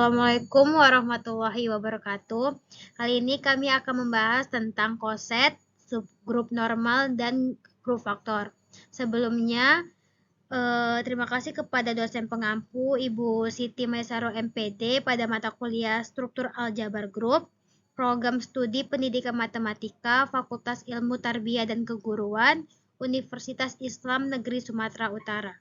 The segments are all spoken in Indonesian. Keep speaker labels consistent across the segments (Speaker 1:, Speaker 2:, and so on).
Speaker 1: Assalamualaikum warahmatullahi wabarakatuh. Kali ini kami akan membahas tentang koset, subgrup normal, dan grup faktor. Sebelumnya, terima kasih kepada dosen pengampu Ibu Siti Maisaro MPD pada mata kuliah Struktur Aljabar Grup, Program Studi Pendidikan Matematika, Fakultas Ilmu Tarbiyah dan Keguruan, Universitas Islam Negeri Sumatera Utara.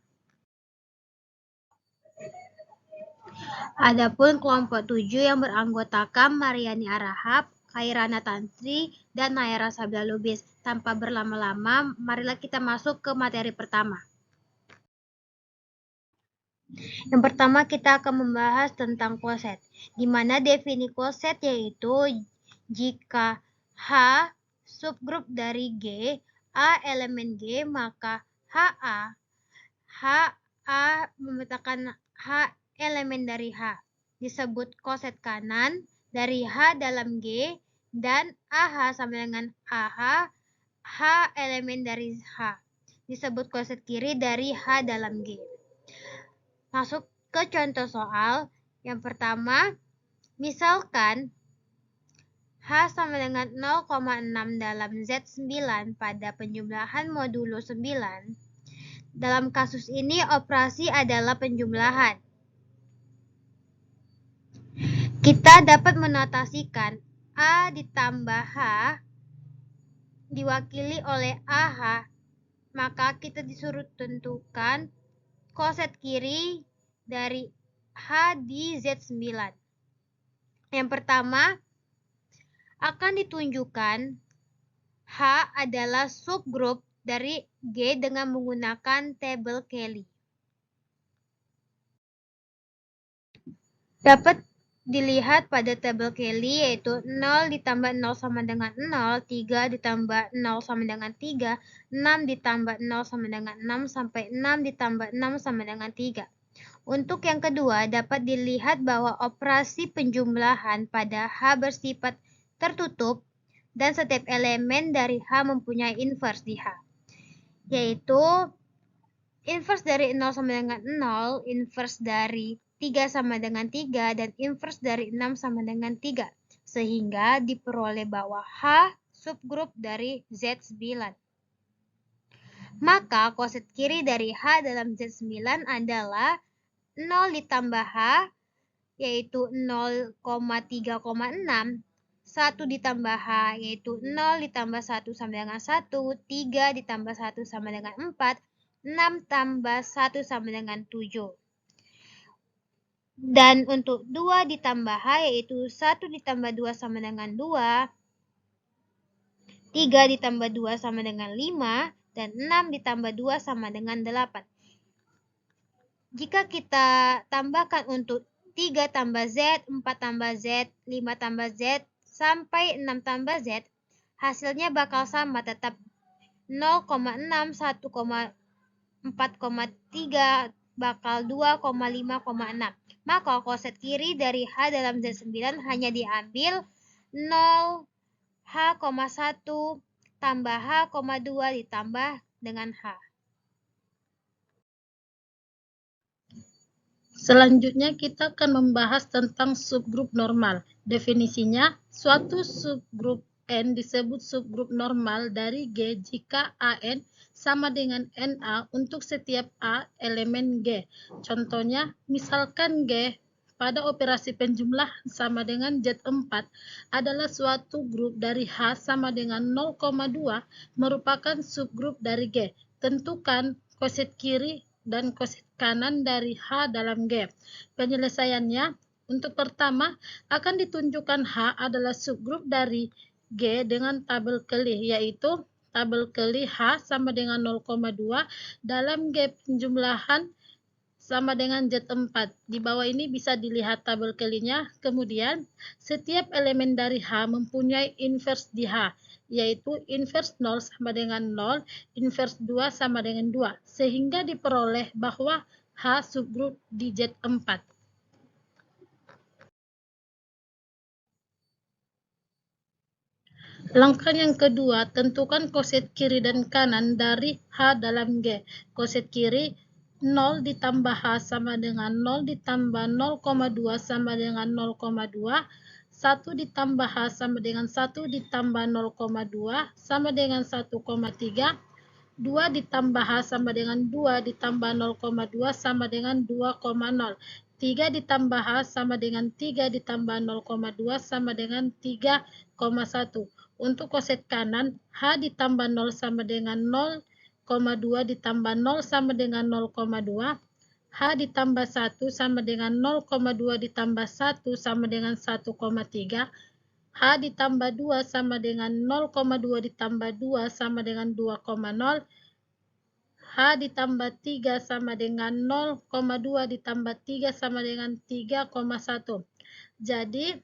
Speaker 1: Adapun kelompok 7 yang beranggotakan Mariani Arahap, Khairana Tantri, dan Nayara Sabda Lubis. Tanpa berlama-lama, marilah kita masuk ke materi pertama. Yang pertama kita akan membahas tentang koset, di mana definisi koset yaitu jika H subgrup dari G, A elemen G, maka HA memetakan H elemen dari H disebut koset kanan dari H dalam G, dan AH sama dengan AH, H elemen dari H disebut koset kiri dari H dalam G. Masuk ke contoh soal. Yang pertama, misalkan H sama dengan 0,6 dalam Z9 pada penjumlahan modulo 9. Dalam kasus ini operasi adalah penjumlahan. Kita dapat menotasikan A ditambah H diwakili oleh AH, maka kita disuruh tentukan koset kiri dari H di Z9. Yang pertama, akan ditunjukkan H adalah subgrup dari G dengan menggunakan tabel Kelly. Dapat dilihat pada tabel Kelly yaitu 0 ditambah 0 sama dengan 0, 3 ditambah 0 sama dengan 3, 6 ditambah 0 sama dengan 6, sampai 6 ditambah 6 sama dengan 3. Untuk yang kedua, dapat dilihat bahwa operasi penjumlahan pada H bersifat tertutup dan setiap elemen dari H mempunyai inverse di H, yaitu inverse dari 0 sama dengan 0, inverse dari 3 sama dengan 3, dan inverse dari 6 sama dengan 3. Sehingga diperoleh bahwa H subgrup dari Z9. Maka koset kiri dari H dalam Z9 adalah 0 ditambah H, yaitu 0,3,6. 1 ditambah H, yaitu 0 ditambah 1 sama dengan 1. 3 ditambah 1 sama dengan 4. 6 tambah 1 sama dengan 7. Dan untuk 2 ditambah H yaitu 1 ditambah 2 sama dengan 2, 3 ditambah 2 sama dengan 5, dan 6 ditambah 2 sama dengan 8. Jika kita tambahkan untuk 3 tambah Z, 4 tambah Z, 5 tambah Z, sampai 6 tambah Z, hasilnya bakal sama, tetap 0,6, 1,4,3, bakal 2,5,6. Maka koset kiri dari H dalam Z9 hanya diambil 0 H,1 tambah H,2 ditambah dengan H.
Speaker 2: Selanjutnya kita akan membahas tentang subgrup normal. Definisinya, suatu subgrup N disebut subgrup normal dari G jika AN sama dengan NA untuk setiap A elemen G. Contohnya, misalkan G pada operasi penjumlahan sama dengan Z4 adalah suatu grup dari H sama dengan 0,2 merupakan subgrup dari G. Tentukan koset kiri dan koset kanan dari H dalam G. Penyelesaiannya, untuk pertama akan ditunjukkan H adalah subgrup dari G dengan tabel Kelly, yaitu tabel Kelly H sama dengan 0,2 dalam G penjumlahan sama dengan Z4. Di bawah ini bisa dilihat tabel Kelly-nya. Kemudian, setiap elemen dari H mempunyai inverse di H, yaitu inverse 0 sama dengan 0, inverse 2 sama dengan 2, sehingga diperoleh bahwa H subgrup di Z4. Langkah yang kedua, tentukan koset kiri dan kanan dari H dalam G. Koset kiri 0 ditambah H sama dengan 0 ditambah 0,2 sama dengan 0,2. 1 ditambah H sama dengan 1 ditambah 0,2 sama dengan 1,3. 2 ditambah H sama dengan 2 ditambah 0,2 sama dengan 2,0. 3 ditambah H sama dengan 3 ditambah 0,2 sama dengan 3,1. Untuk koset kanan, H ditambah 0 sama dengan 0,2 ditambah 0 sama dengan 0,2. H ditambah 1 sama dengan 0,2 ditambah 1 sama dengan 1,3. H ditambah 2 sama dengan 0,2 ditambah 2 sama dengan 2,0. H ditambah 3 sama dengan 0,2 ditambah 3 sama dengan 3,1. Jadi,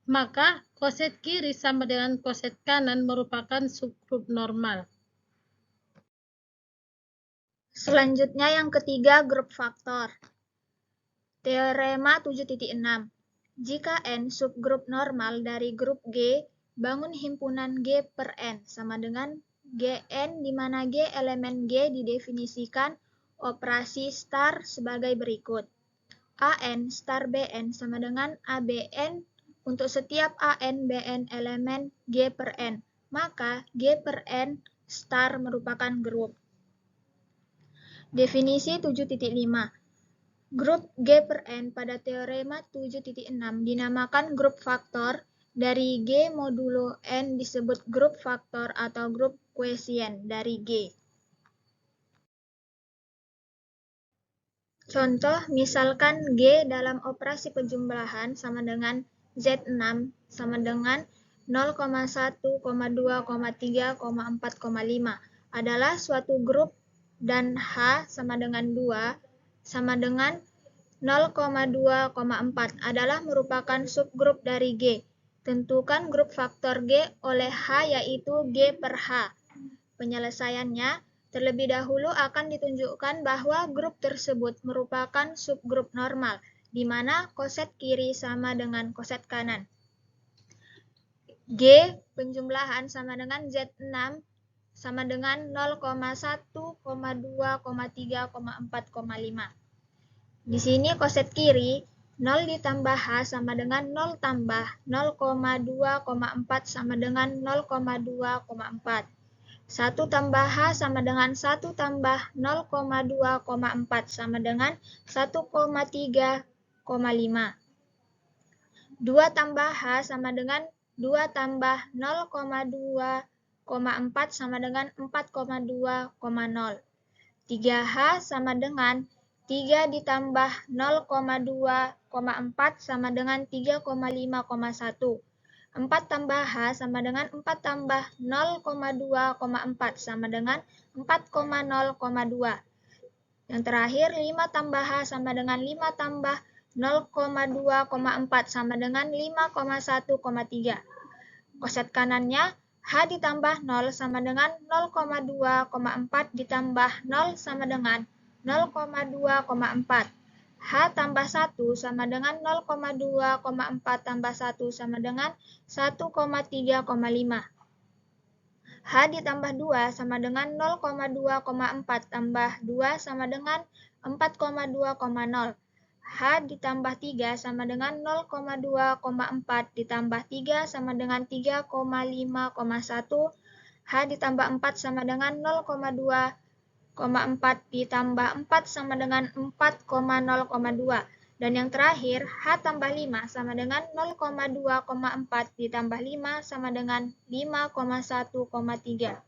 Speaker 2: maka koset kiri sama dengan koset kanan merupakan subgrup normal.
Speaker 3: Selanjutnya yang ketiga, grup faktor. Teorema 7.6. Jika N subgrup normal dari grup G, bangun himpunan G per N sama dengan Gn di mana G elemen G didefinisikan operasi star sebagai berikut. AN star Bn sama dengan ABN untuk setiap AN Bn elemen G per N, maka G per N star merupakan grup. Definisi 7.5. Grup G per N pada teorema 7.6 dinamakan grup faktor dari G modulo N disebut grup faktor atau grup kuesien dari G. Contoh, misalkan G dalam operasi penjumlahan sama dengan Z6 sama dengan 0,1, 2, 3, 4,5 adalah suatu grup dan H sama dengan 2 sama dengan 0,2,4 adalah merupakan subgrup dari G. Tentukan grup faktor G oleh H yaitu G per H. Penyelesaiannya, terlebih dahulu akan ditunjukkan bahwa grup tersebut merupakan subgrup normal, di mana koset kiri sama dengan koset kanan. G penjumlahan sama dengan Z6 sama dengan 0,1, 2, 3, 4,5. Di sini koset kiri 0 ditambah H sama dengan 0 tambah 0,2,4 sama dengan 0,2,4. 1 tambah H sama dengan 1 tambah 0,2,4 sama dengan 1,3,5. 2 tambah H sama dengan 2 tambah 0,2,4 sama dengan 4,2,0. 3H sama dengan 3 ditambah 0,2,4 sama dengan 3,5,1. 4 tambah H sama dengan 4 tambah 0,2,4 sama dengan 4,0,2. Yang terakhir, 5 tambah H sama dengan 5 tambah 0,2,4 sama dengan 5,1,3. Koset kanannya, H ditambah 0 sama dengan 0,2,4 ditambah 0 sama dengan 0,2,4. H tambah 1 sama dengan 0,2,4 tambah 1 sama dengan 1,3,5. H ditambah 2 sama dengan 0,2,4 tambah 2 sama dengan 4,2,0. H ditambah 3 sama dengan 0,2,4 ditambah 3 sama dengan 3,5,1. H ditambah 4 sama dengan 0,2,4 ditambah 4 sama dengan 4,0,2. Dan yang terakhir, H tambah 5 sama dengan 0,2,4 ditambah 5 sama dengan 5,1,3.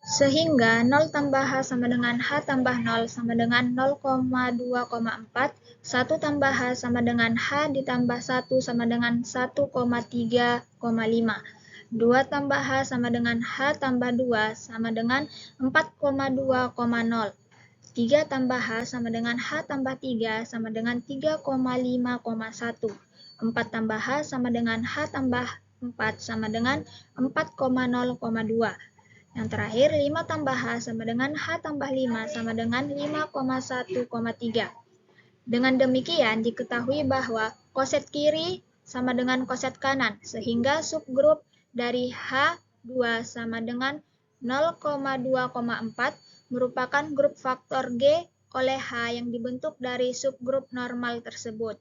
Speaker 3: Sehingga 0 tambah H sama dengan H tambah 0 sama dengan 0,2,4. 1 tambah H sama dengan H ditambah 1 sama dengan 1,3,5. 2 tambah H sama dengan H tambah 2 sama dengan 4,2,0. 3 tambah H sama dengan H tambah 3 sama dengan 3,5,1. 4 tambah H sama dengan H tambah 4 sama dengan 4,0,2. Yang terakhir, 5 tambah H sama dengan H tambah 5 sama dengan 5,1,3. Dengan demikian, diketahui bahwa koset kiri sama dengan koset kanan, sehingga subgrup dari H2 sama dengan 0,2,4 merupakan grup faktor G oleh H yang dibentuk dari subgrup normal tersebut.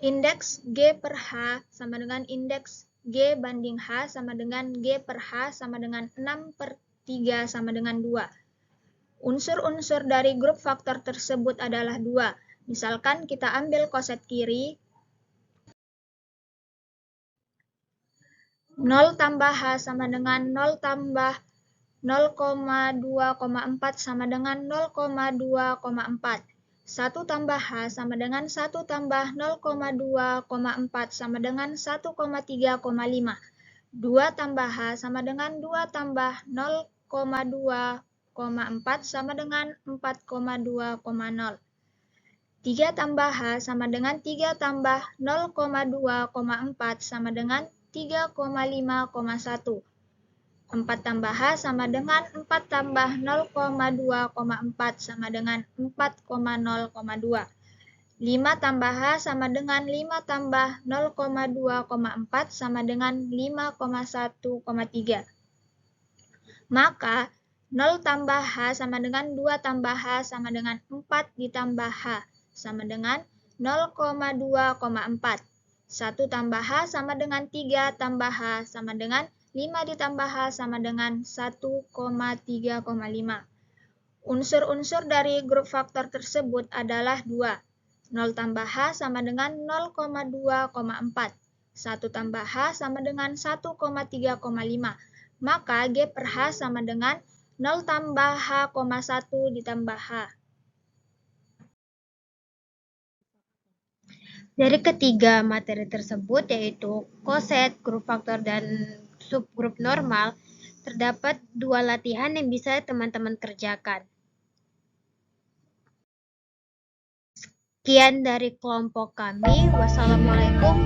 Speaker 3: Indeks G per H sama dengan indeks G banding H sama dengan G per H sama dengan 6/3 sama dengan 2. Unsur-unsur dari grup faktor tersebut adalah 2. Misalkan kita ambil koset kiri, 0 tambah H sama dengan 0 tambah 0,2,4 sama dengan 0,2,4. 1 tambah H sama dengan 1 tambah 0,2,4 sama dengan 1,3,5. 2 tambah H sama dengan 2 tambah 0,2,4 sama dengan 4,2,0. 3 tambah H sama dengan 3 tambah 0,2,4 sama dengan 3,5,1. 4 tambah H sama dengan 4 tambah 0,2,4 sama dengan 4,0,2. 5 tambah H sama dengan 5 tambah 0,2,4 sama dengan 5,1,3. Maka 0 tambah H sama dengan 2 tambah H sama dengan 4 ditambah H sama dengan 0,2,4. 1 tambah H sama dengan 3 tambah H sama dengan 5 ditambah H sama dengan 1,3,5. Unsur-unsur dari grup faktor tersebut adalah 2. 0 tambah H sama dengan 0,2,4. 1 tambah H sama dengan 1,3,5. Maka G per H sama dengan 0 tambah H,1 ditambah H.
Speaker 1: Dari ketiga materi tersebut, yaitu koset, grup faktor, dan subgrup normal, terdapat 2 latihan yang bisa teman-teman kerjakan. Sekian dari kelompok kami. Wassalamualaikum